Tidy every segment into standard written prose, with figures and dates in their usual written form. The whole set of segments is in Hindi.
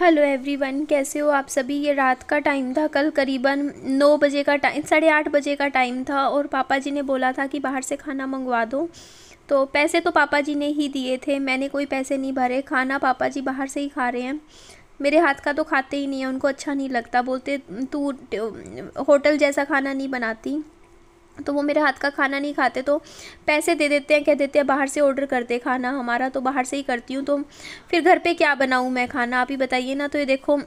हेलो एवरीवन, कैसे हो आप सभी। ये रात का टाइम था, कल करीबन 9 बजे का टाइम, 8:30 बजे का टाइम था और पापा जी ने बोला था कि बाहर से खाना मंगवा दो। तो पैसे तो पापा जी ने ही दिए थे, मैंने कोई पैसे नहीं भरे। खाना पापा जी बाहर से ही खा रहे हैं। मेरे हाथ का तो खाते ही नहीं है, उनको अच्छा नहीं लगता। बोलते तू होटल जैसा खाना नहीं बनाती। तो वो मेरे हाथ का खाना नहीं खाते, तो पैसे दे देते हैं, कह देते हैं बाहर से ऑर्डर कर दे खाना हमारा, तो बाहर से ही करती हूँ। तो फिर घर पे क्या बनाऊँ मैं खाना, आप ही बताइए ना। तो ये देखो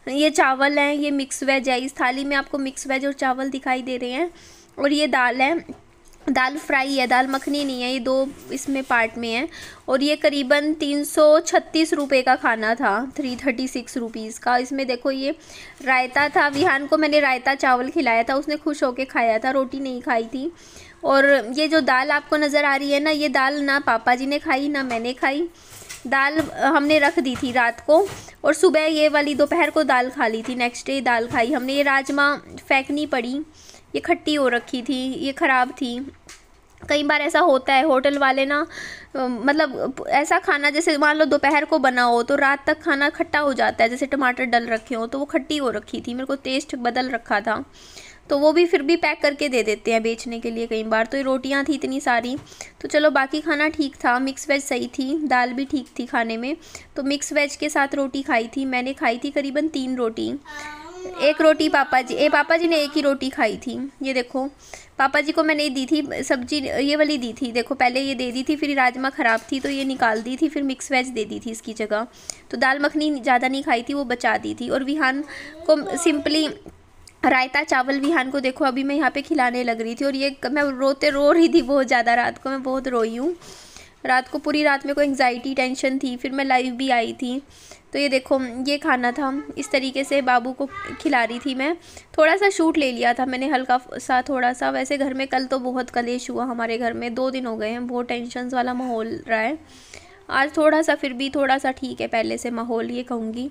ये चावल हैं, ये मिक्स वेज है। इस थाली में आपको मिक्स वेज और चावल दिखाई दे रहे हैं। और ये दाल है, दाल फ्राई है, दाल मखनी नहीं है। ये दो इसमें पार्ट में है। और ये करीबन 336 रुपये का खाना था, 336 रुपीज़ का। इसमें देखो ये रायता था। विहान को मैंने रायता चावल खिलाया था, उसने खुश होके खाया था, रोटी नहीं खाई थी। और ये जो दाल आपको नज़र आ रही है ना, ये दाल ना पापा जी ने खाई ना मैंने खाई। दाल हमने रख दी थी रात को, और सुबह ये वाली दोपहर को दाल खा ली थी। नेक्स्ट डे दाल खाई हमने। ये राजमा फेंकनी पड़ी, ये खट्टी हो रखी थी, ये ख़राब थी। कई बार ऐसा होता है, होटल वाले ना मतलब ऐसा खाना, जैसे मान लो दोपहर को बना हो तो रात तक खाना खट्टा हो जाता है। जैसे टमाटर डल रखे हो तो वो खट्टी हो रखी थी, मेरे को टेस्ट बदल रखा था। तो वो भी फिर भी पैक करके दे देते हैं बेचने के लिए कई बार। तो ये रोटियां थी इतनी सारी, तो चलो बाकी खाना ठीक था। मिक्स वेज सही थी, दाल भी ठीक थी खाने में। तो मिक्स वेज के साथ रोटी खाई थी मैंने, खाई थी करीबन 3 रोटी। एक रोटी पापा जी ने एक ही रोटी खाई थी। ये देखो पापा जी को मैंने दी थी सब्जी, ये वाली दी थी। देखो पहले ये दे दी थी, फिर राजमा ख़राब थी तो ये निकाल दी थी, फिर मिक्स वेज दे दी थी इसकी जगह। तो दाल मखनी ज़्यादा नहीं खाई थी, वो बचा दी थी। और विहान को सिंपली रायता चावल, विहान को देखो अभी मैं यहाँ पे खिलाने लग रही थी। और ये मैं रो रही थी बहुत ज़्यादा। रात को मैं बहुत रोई हूँ। रात को पूरी रात मेरे को एंग्जाइटी टेंशन थी, फिर मैं लाइव भी आई थी। तो ये देखो ये खाना था, इस तरीके से बाबू को खिला रही थी मैं। थोड़ा सा शूट ले लिया था मैंने, हल्का सा थोड़ा सा। वैसे घर में कल तो बहुत कलेश हुआ हमारे घर में, 2 दिन हो गए हैं, बहुत टेंशन वाला माहौल रहा है। आज थोड़ा सा फिर भी थोड़ा सा ठीक है पहले से माहौल, ये कहूँगी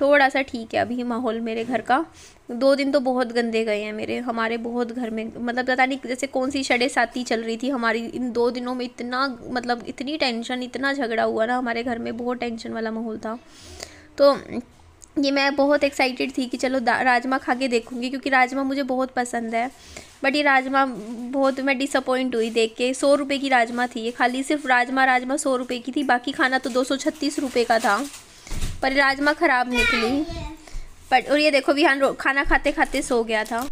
थोड़ा सा ठीक है अभी माहौल मेरे घर का। 2 दिन तो बहुत गंदे गए हैं मेरे, हमारे बहुत घर में, मतलब पता नहीं जैसे कौन सी शडे साती चल रही थी हमारी इन 2 दिनों में। इतना मतलब इतनी टेंशन, इतना झगड़ा हुआ ना हमारे घर में, बहुत टेंशन वाला माहौल था। तो ये मैं बहुत एक्साइटेड थी कि चलो राजमा खा के देखूँगी, क्योंकि राजमा मुझे बहुत पसंद है। बट ये राजमा बहुत मैं डिसअपॉइंट हुई देख के। 100 रुपये की राजमा थी ये, खाली सिर्फ राजमा 100 रुपये की थी। बाकी खाना तो 236 रुपये का था, पर राजमा ख़राब निकली। पर और ये देखो विहान खाना खाते खाते सो गया था।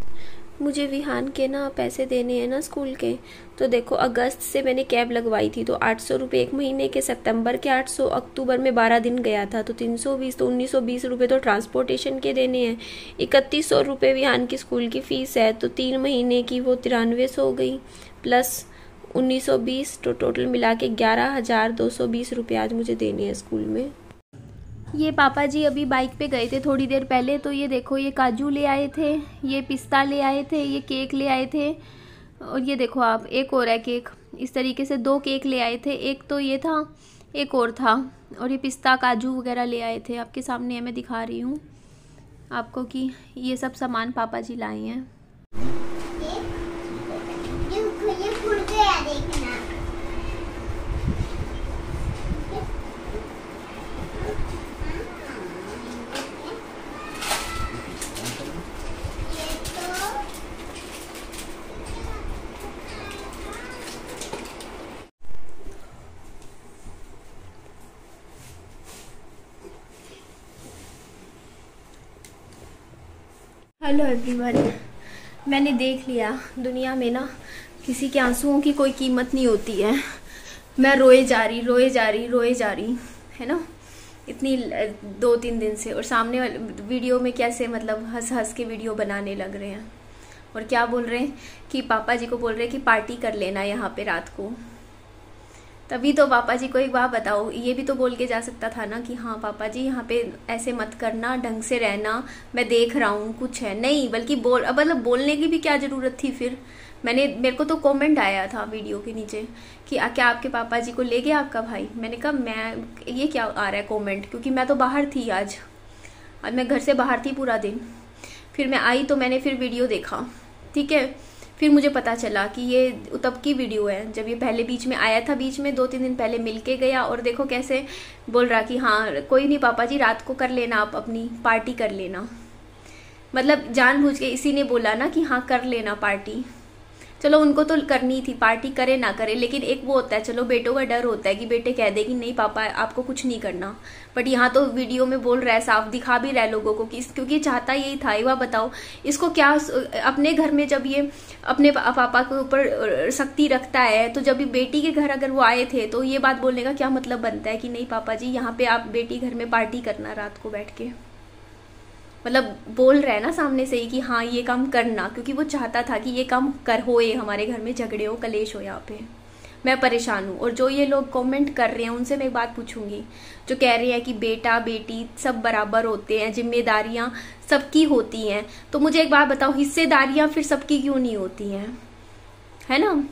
मुझे विहान के ना पैसे देने हैं ना स्कूल के। तो देखो अगस्त से मैंने कैब लगवाई थी, तो 800 रुपये एक महीने के, सितंबर के 800, अक्टूबर में 12 दिन गया था तो 320, तो 1920 रुपये तो ट्रांसपोर्टेशन के देने हैं। 3100 रुपये विहान की स्कूल की फ़ीस है, तो 3 महीने की वो 9300 हो गई, प्लस 1920, तो टोटल मिला के 11,220 रुपये आज मुझे देने हैं स्कूल में। ये पापा जी अभी बाइक पे गए थे थोड़ी देर पहले। तो ये देखो ये काजू ले आए थे, ये पिस्ता ले आए थे, ये केक ले आए थे। और ये देखो आप, एक और है केक। इस तरीके से 2 केक ले आए थे, एक तो ये था, एक और था। और ये पिस्ता काजू वगैरह ले आए थे, आपके सामने है, मैं दिखा रही हूँ आपको कि ये सब सामान पापा जी लाए हैं। हेलो एवरीवन, मैंने देख लिया दुनिया में ना किसी के आंसुओं की कोई कीमत नहीं होती है। मैं रोए जा रही है ना, इतनी 2-3 दिन से। और सामने वाले वीडियो में कैसे मतलब हंस हंस के वीडियो बनाने लग रहे हैं। और क्या बोल रहे हैं कि पापा जी को बोल रहे हैं कि पार्टी कर लेना यहाँ पे रात को। तभी तो पापा जी को एक बात बताओ, ये भी तो बोल के जा सकता था ना कि हाँ पापा जी यहाँ पे ऐसे मत करना, ढंग से रहना, मैं देख रहा हूँ कुछ है नहीं। बल्कि मतलब बोलने की भी क्या ज़रूरत थी फिर। मेरे को तो कमेंट आया था वीडियो के नीचे कि क्या आपके पापा जी को ले गया आपका भाई। मैंने कहा मैं ये क्या आ रहा है कमेंट, क्योंकि मैं तो बाहर थी आज मैं घर से बाहर थी पूरा दिन। फिर मैं आई तो मैंने फिर वीडियो देखा, ठीक है। फिर मुझे पता चला कि ये तब की वीडियो है जब ये पहले बीच में आया था, बीच में 2-3 दिन पहले मिल के गया और देखो कैसे बोल रहा कि हाँ कोई नहीं पापा जी रात को कर लेना, आप अपनी पार्टी कर लेना। मतलब जानबूझ के इसी ने बोला ना कि हाँ कर लेना पार्टी। चलो उनको तो करनी थी पार्टी, करे ना करे, लेकिन एक वो होता है चलो बेटों का डर होता है कि बेटे कह दे कि नहीं पापा आपको कुछ नहीं करना। बट यहाँ तो वीडियो में बोल रहा है, साफ दिखा भी रहा है लोगों को कि क्योंकि चाहता यही था। एक बार बताओ इसको क्या, अपने घर में जब ये अपने पापा के ऊपर सख्ती रखता है तो जब बेटी के घर अगर वो आए थे तो ये बात बोलने का क्या मतलब बनता है कि नहीं पापा जी यहाँ पे आप बेटी घर में पार्टी करना रात को बैठ के। मतलब बोल रहा है ना सामने से ही कि हाँ ये काम करना, क्योंकि वो चाहता था कि ये काम कर होए, हमारे घर में झगड़े हो, कलेश हो। यहाँ पे मैं परेशान हूँ। और जो ये लोग कमेंट कर रहे हैं उनसे मैं एक बात पूछूंगी, जो कह रहे हैं कि बेटा बेटी सब बराबर होते हैं, जिम्मेदारियां सबकी होती हैं, तो मुझे एक बात बताओ हिस्सेदारियां फिर सबकी क्यों नहीं होती हैं? है ना,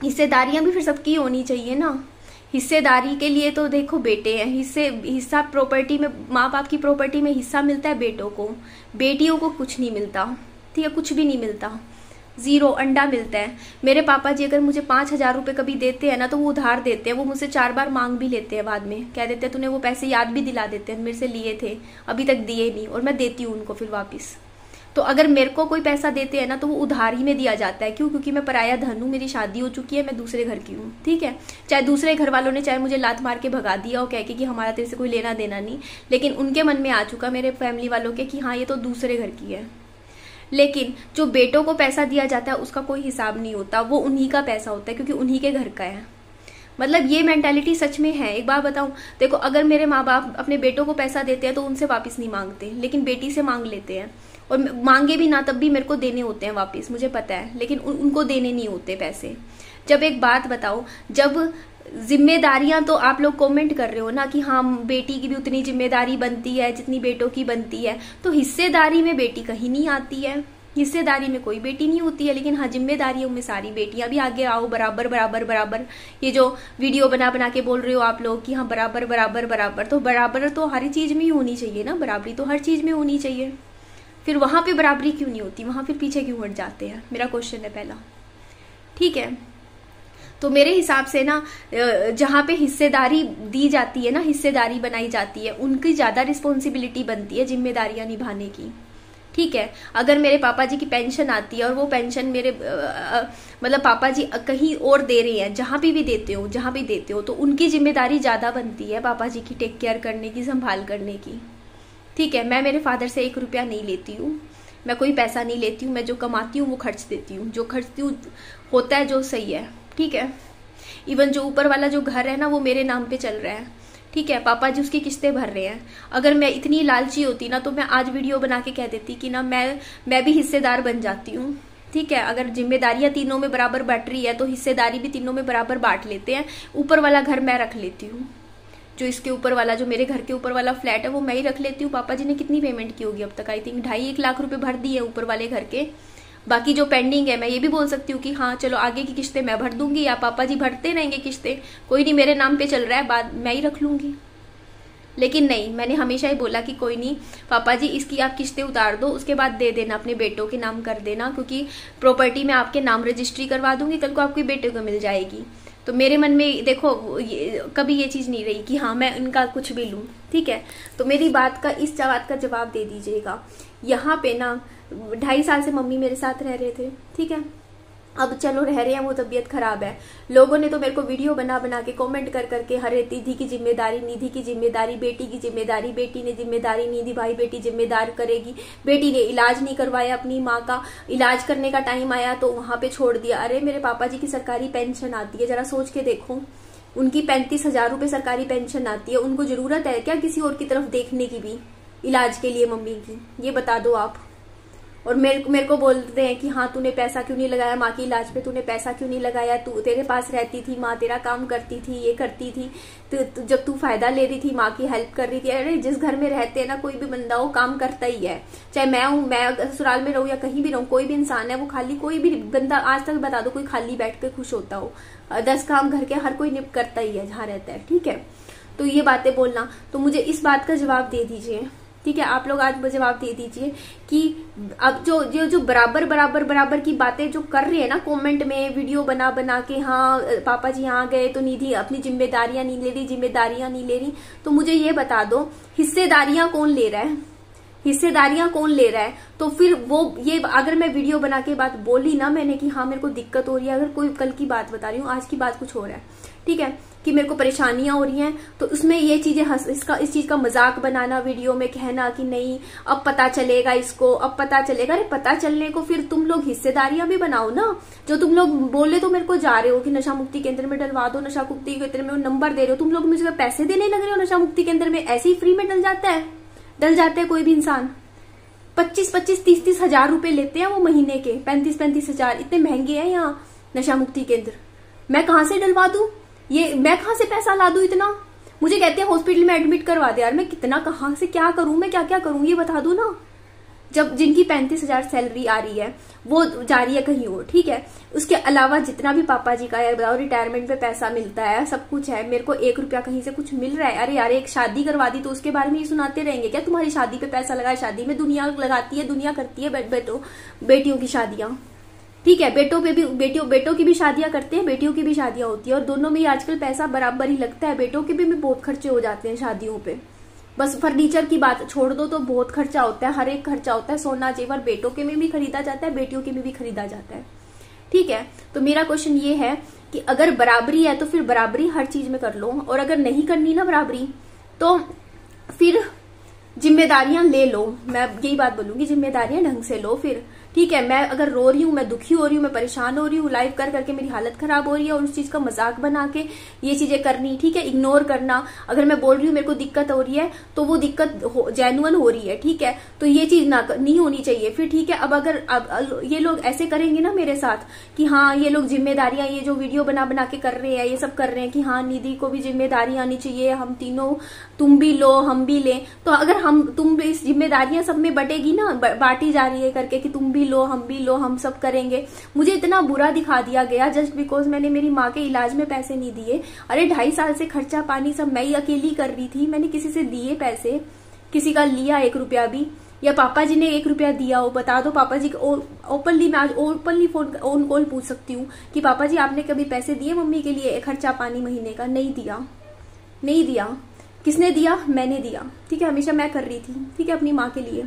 हिस्सेदारियां भी फिर सबकी होनी चाहिए ना। हिस्सेदारी के लिए तो देखो बेटे हैं, हिस्सा प्रॉपर्टी में, माँ बाप की प्रॉपर्टी में हिस्सा मिलता है बेटों को, बेटियों को कुछ नहीं मिलता। ठीक है, कुछ भी नहीं मिलता, 0 अंडा मिलता है। मेरे पापा जी अगर मुझे 5,000 रुपये कभी देते हैं ना तो वो उधार देते हैं, वो मुझसे 4 बार मांग भी लेते हैं, बाद में कह देते हैं तूने वो पैसे याद भी दिला देते हैं, मेरे से लिए थे अभी तक दिए नहीं, और मैं देती हूँ उनको फिर वापस। तो अगर मेरे को कोई पैसा देते हैं ना तो वो उधार ही में दिया जाता है। क्यों? क्योंकि मैं पराया धन हूँ, मेरी शादी हो चुकी है, मैं दूसरे घर की हूँ। ठीक है, चाहे दूसरे घर वालों ने चाहे मुझे लात मार के भगा दिया और कह के कि हमारा तेरे से कोई लेना देना नहीं, लेकिन उनके मन में आ चुका मेरे फैमिली वालों के कि हाँ ये तो दूसरे घर की है। लेकिन जो बेटों को पैसा दिया जाता है उसका कोई हिसाब नहीं होता, वो उन्हीं का पैसा होता है क्योंकि उन्हीं के घर का है। मतलब ये मेंटालिटी सच में है। एक बात बताऊं, देखो अगर मेरे माँ बाप अपने बेटों को पैसा देते हैं तो उनसे वापस नहीं मांगते, लेकिन बेटी से मांग लेते हैं, और मांगे भी ना तब भी मेरे को देने होते हैं वापस, मुझे पता है, लेकिन उनको देने नहीं होते पैसे। जब एक बात बताओ, जब जिम्मेदारियां तो आप लोग कमेंट कर रहे हो ना कि हाँ बेटी की भी उतनी जिम्मेदारी बनती है जितनी बेटों की बनती है, तो हिस्सेदारी में बेटी कहीं नहीं आती है, हिस्सेदारी में कोई बेटी नहीं होती है। लेकिन हाँ जिम्मेदारियों में सारी बेटियां भी आगे आओ, बराबर बराबर बराबर। ये जो वीडियो बना बना के बोल रहे हो आप लोग कि हाँ बराबर बराबर बराबर, तो बराबर तो हर चीज में ही होनी चाहिए ना, बराबरी तो हर चीज में होनी चाहिए। फिर वहां पे बराबरी क्यों नहीं होती, वहां फिर पीछे क्यों हट जाते हैं, मेरा क्वेश्चन है पहला। ठीक है, तो मेरे हिसाब से ना जहाँ पे हिस्सेदारी दी जाती है ना, हिस्सेदारी बनाई जाती है, उनकी ज्यादा रिस्पॉन्सिबिलिटी बनती है जिम्मेदारियां निभाने की। ठीक है, अगर मेरे पापा जी की पेंशन आती है और वो पेंशन मेरे मतलब पापा जी कहीं और दे रहे हैं, जहां भी देते हो, जहां भी देते हो, तो उनकी जिम्मेदारी ज्यादा बनती है पापा जी की टेक केयर करने की, संभाल करने की। ठीक है, मैं मेरे फादर से 1 रुपया नहीं लेती हूँ, मैं कोई पैसा नहीं लेती हूँ, मैं जो कमाती हूँ वो खर्च देती हूँ, जो खर्चती हूँ होता है जो सही है। ठीक है, इवन जो ऊपर वाला जो घर है ना वो मेरे नाम पे चल रहा है। ठीक है, पापा जी उसकी किस्तें भर रहे हैं। अगर मैं इतनी लालची होती ना तो मैं आज वीडियो बना के कह देती कि ना मैं भी हिस्सेदार बन जाती हूँ। ठीक है, अगर जिम्मेदारियां तीनों में बराबर बट रही है तो हिस्सेदारी भी तीनों में बराबर बांट लेते हैं। ऊपर वाला घर मैं रख लेती हूँ, जो इसके ऊपर वाला, जो मेरे घर के ऊपर वाला फ्लैट है वो मैं ही रख लेती हूँ। पापा जी ने कितनी पेमेंट की होगी अब तक, आई थिंक 2.5-1 लाख रुपए भर दिए ऊपर वाले घर के। बाकी जो पेंडिंग है मैं ये भी बोल सकती हूँ कि हाँ चलो आगे की किस्तें मैं भर दूंगी, या पापा जी भरते रहेंगे किस्तें, कोई नहीं मेरे नाम पे चल रहा है, बाद मैं ही रख लूंगी। लेकिन नहीं, मैंने हमेशा ही बोला कि कोई नहीं पापा जी इसकी आप किस्तें उतार दो, उसके बाद दे देना, अपने बेटों के नाम कर देना, क्योंकि प्रॉपर्टी में आपके नाम रजिस्ट्री करवा दूंगी, कल को आपके बेटे को मिल जाएगी। तो मेरे मन में देखो कभी ये चीज नहीं रही कि हाँ मैं इनका कुछ भी लूं। ठीक है, तो मेरी बात का, इस बात का जवाब दे दीजिएगा। यहाँ पे ना 2.5 साल से मम्मी मेरे साथ रह रहे थे। ठीक है, अब चलो रह रहे हैं, वो तबीयत खराब है। लोगों ने तो मेरे को वीडियो बना बना के कमेंट कर करके, हरे दीदी की जिम्मेदारी, निधि की जिम्मेदारी, बेटी की जिम्मेदारी, बेटी ने जिम्मेदारी नहीं निभाई, बेटी जिम्मेदार करेगी, बेटी ने इलाज नहीं करवाया, अपनी माँ का इलाज करने का टाइम आया तो वहां पे छोड़ दिया। अरे मेरे पापा जी की सरकारी पेंशन आती है, जरा सोच के देखो, उनकी 35,000 रुपए सरकारी पेंशन आती है, उनको जरूरत है क्या किसी और की तरफ देखने की भी इलाज के लिए मम्मी की? ये बता दो आप। और मेरे को बोलते हैं कि हाँ तूने पैसा क्यों नहीं लगाया माँ के इलाज पे, तूने पैसा क्यों नहीं लगाया, तू तेरे पास रहती थी माँ, तेरा काम करती थी, ये करती थी, तो जब तू फायदा ले रही थी माँ की हेल्प कर रही थी। अरे जिस घर में रहते हैं ना कोई भी बंदा वो काम करता ही है, चाहे मैं हूँ, मैं ससुराल में रहूँ या कहीं भी रहूँ, कोई भी इंसान है वो खाली, कोई भी बंदा आज तक बता दो कोई खाली बैठ के खुश होता हो? 10 काम घर के हर कोई निप करता ही है जहाँ रहता है। ठीक है, तो ये बातें बोलना, तो मुझे इस बात का जवाब दे दीजिए ठीक है, आप लोग आज जवाब दे दीजिए कि अब जो बराबर बराबर बराबर की बातें जो कर रहे हैं ना कमेंट में, वीडियो बना बना के, हाँ पापा जी यहाँ गए तो निधि अपनी जिम्मेदारियां नहीं ले रही, जिम्मेदारियां नहीं ले रही, तो मुझे ये बता दो हिस्सेदारियां कौन ले रहा है, हिस्सेदारियां कौन ले रहा है? तो फिर वो ये अगर मैं वीडियो बना के बात बोली ना मैंने कि हाँ मेरे को दिक्कत हो रही है, अगर कोई कल की बात बता रही हूँ, आज की बात कुछ हो रहा है, ठीक है, कि मेरे को परेशानियां हो रही हैं, तो उसमें ये चीजें इस चीज का मजाक बनाना, वीडियो में कहना कि नहीं अब पता चलेगा इसको, अब पता चलेगा। अरे पता चलने को फिर तुम लोग हिस्सेदारियां भी बनाओ ना। जो तुम लोग बोले तो मेरे को जा रहे हो कि नशा मुक्ति केंद्र में डलवा दो, नशा मुक्ति केंद्र में नंबर दे रहे हो, तुम लोग मुझे पैसे देने लग रहे हो नशा मुक्ति केंद्र में। ऐसे ही फ्री में डल जाता है, डल जाते हैं कोई भी इंसान। 25-25, 30-30 हजार रुपए लेते हैं वो महीने के, 35-35 हजार, इतने महंगे हैं यहाँ नशा मुक्ति केंद्र। मैं कहाँ से डलवा दूं ये, मैं कहाँ से पैसा ला दूं इतना? मुझे कहते हैं हॉस्पिटल में एडमिट करवा दे। यार मैं कितना कहाँ से क्या करूं, मैं क्या क्या करूं ये बता दो ना। जब जिनकी 35,000 सैलरी आ रही है वो जा रही है कहीं और, ठीक है, उसके अलावा जितना भी पापा जी का यार बताओ रिटायरमेंट पे पैसा मिलता है, सब कुछ है, मेरे को 1 रुपया कहीं से कुछ मिल रहा है। अरे यार एक शादी करवा दी तो उसके बारे में ही सुनाते रहेंगे क्या? तुम्हारी शादी पे पैसा लगा है, शादी में दुनिया लगाती है, दुनिया करती है बेटियों की शादियां, ठीक है, बेटों की भी शादियां करते हैं, बेटियों की भी शादियां होती है, और दोनों में आजकल पैसा बराबर ही लगता है। बेटों के भी बहुत खर्चे हो जाते हैं शादियों पे, बस फर्नीचर की बात छोड़ दो तो बहुत खर्चा होता है, हर एक खर्चा होता है। सोना जेवर बेटों के में भी खरीदा जाता है, बेटियों के में भी खरीदा जाता है, ठीक है। तो मेरा क्वेश्चन ये है कि अगर बराबरी है तो फिर बराबरी हर चीज में कर लो, और अगर नहीं करनी ना बराबरी तो फिर जिम्मेदारियां ले लो। मैं यही बात बोलूंगी, जिम्मेदारियां ढंग से लो फिर, ठीक है। मैं अगर रो रही हूँ, मैं दुखी हो रही हूँ, मैं परेशान हो रही हूँ, लाइव कर करके मेरी हालत खराब हो रही है, और उस चीज का मजाक बना के ये चीजें करनी, ठीक है, इग्नोर करना। अगर मैं बोल रही हूँ मेरे को दिक्कत हो रही है तो वो दिक्कत जेन्युइन हो रही है, ठीक है, तो ये चीज नहीं होनी चाहिए फिर, ठीक है। अब अगर ये लोग ऐसे करेंगे ना मेरे साथ कि हाँ ये लोग जिम्मेदारियां, ये जो वीडियो बना बना के कर रहे हैं, ये सब कर रहे हैं कि हाँ निधि को भी जिम्मेदारी आनी चाहिए, हम तीनों, तुम भी लो हम भी ले, तो अगर तुम भी इस जिम्मेदारियां सब में बटेगी ना, बांटी जा रही है करके कि तुम भी लो हम भी लो, हम सब करेंगे। मुझे इतना बुरा दिखा दिया गया जस्ट बिकॉज मैंने मेरी माँ के इलाज में पैसे नहीं दिए। अरे 2.5 साल से खर्चा पानी सब मैं ही अकेली कर रही थी, मैंने किसी से दिए पैसे, किसी का लिया 1 रुपया भी, या पापा जी ने 1 रुपया दिया हो? बता दो पापा जी को ओपनली, मैं आज ओपनली फोन ऑन कॉल पूछ सकती हूँ कि पापा जी आपने कभी पैसे दिए मम्मी के लिए खर्चा पानी महीने का? नहीं दिया, नहीं दिया। किसने दिया? मैंने दिया, ठीक है, हमेशा मैं कर रही थी, ठीक है, अपनी माँ के लिए,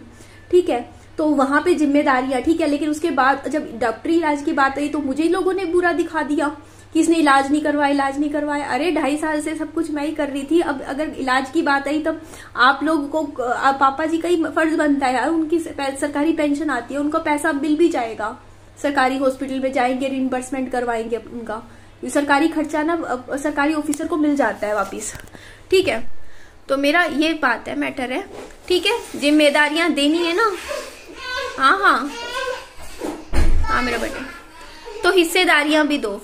ठीक है। तो वहां पे जिम्मेदारियां, ठीक है, लेकिन उसके बाद जब डॉक्टरी इलाज की बात आई तो मुझे ही लोगों ने बुरा दिखा दिया कि इसने इलाज नहीं करवाया, इलाज नहीं करवाया। अरे 2.5 साल से सब कुछ मैं ही कर रही थी। अब अगर इलाज की बात आई तब आप लोग को, पापा जी का ही फर्ज बनता है यार, उनकी सरकारी पेंशन आती है, उनका पैसा बिल भी जाएगा, सरकारी हॉस्पिटल में जाएंगे, रिइंबर्समेंट करवाएंगे उनका, सरकारी खर्चा ना सरकारी ऑफिसर को मिल जाता है वापिस, ठीक है। तो मेरा ये बात है, मैटर है, ठीक है, जिम्मेदारियां देनी है ना। हाँ हाँ हाँ मेरा बेटा, तो हिस्सेदारियां भी दो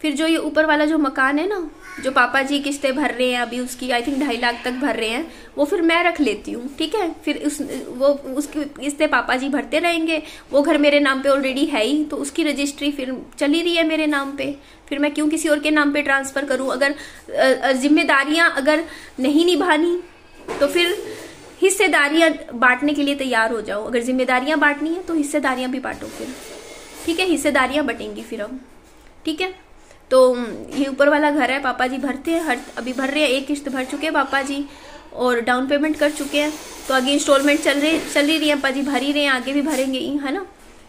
फिर जो ये ऊपर वाला जो मकान है ना, जो पापा जी किस्तें भर रहे हैं अभी, उसकी आई थिंक 2.5 लाख तक भर रहे हैं, वो फिर मैं रख लेती हूँ, ठीक है। फिर उसकी किस्तें पापा जी भरते रहेंगे, वो घर मेरे नाम पे ऑलरेडी है ही, तो उसकी रजिस्ट्री फिर चली रही है मेरे नाम पे, फिर मैं क्यों किसी और के नाम पे ट्रांसफर करूँ? अगर जिम्मेदारियां अगर नहीं निभानी तो फिर हिस्सेदारियां बांटने के लिए तैयार हो जाओ। अगर जिम्मेदारियां बांटनी है तो हिस्सेदारियां भी बांटो फिर, ठीक है, हिस्सेदारियां बटेंगी फिर अब, ठीक है। तो ये ऊपर वाला घर है, पापा जी भरते हैं, अभी भर रहे हैं, 1 किश्त भर चुके हैं पापा जी, और डाउन पेमेंट कर चुके हैं, तो आगे इंस्टॉलमेंट चल ही रही है, पापा जी भर ही रहे हैं, आगे भी भरेंगे ही, है ना।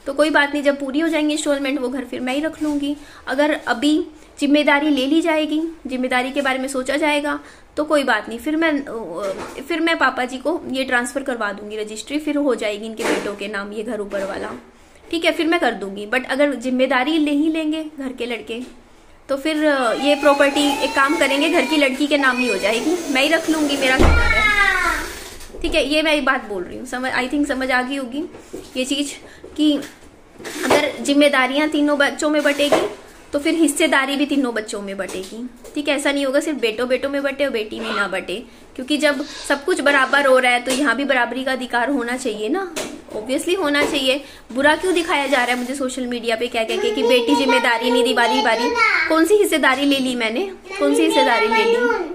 तो कोई बात नहीं, जब पूरी हो जाएंगी इंस्टॉलमेंट वो घर फिर मैं ही रख लूंगी। अगर अभी जिम्मेदारी ले ली जाएगी, जिम्मेदारी के बारे में सोचा जाएगा तो कोई बात नहीं, फिर मैं पापा जी को ये ट्रांसफर करवा दूंगी, रजिस्ट्री फिर हो जाएगी इनके बेटों के नाम, ये घर ऊपर वाला, ठीक है, फिर मैं कर दूंगी। बट अगर जिम्मेदारी ले ही लेंगे घर के लड़के तो फिर ये प्रॉपर्टी एक काम करेंगे, घर की लड़की के नाम ही हो जाएगी, मैं ही रख लूंगी, मेरा क्या है, ठीक है। ये मैं एक बात बोल रही हूँ, आई थिंक समझ आ गई होगी ये चीज कि अगर जिम्मेदारियां तीनों बच्चों में बटेगी तो फिर हिस्सेदारी भी तीनों बच्चों में बटेगी, ठीक है। ऐसा नहीं होगा सिर्फ बेटों में बटे और बेटी में ना बटे, क्योंकि जब सब कुछ बराबर हो रहा है तो यहाँ भी बराबरी का अधिकार होना चाहिए ना, ऑब्वियसली होना चाहिए। बुरा क्यों दिखाया जा रहा है मुझे सोशल मीडिया पे, क्या कह के कि बेटी जिम्मेदारी नहीं दी बारी बारी? कौन सी हिस्सेदारी ले ली मैंने, कौन सी हिस्सेदारी ले ली?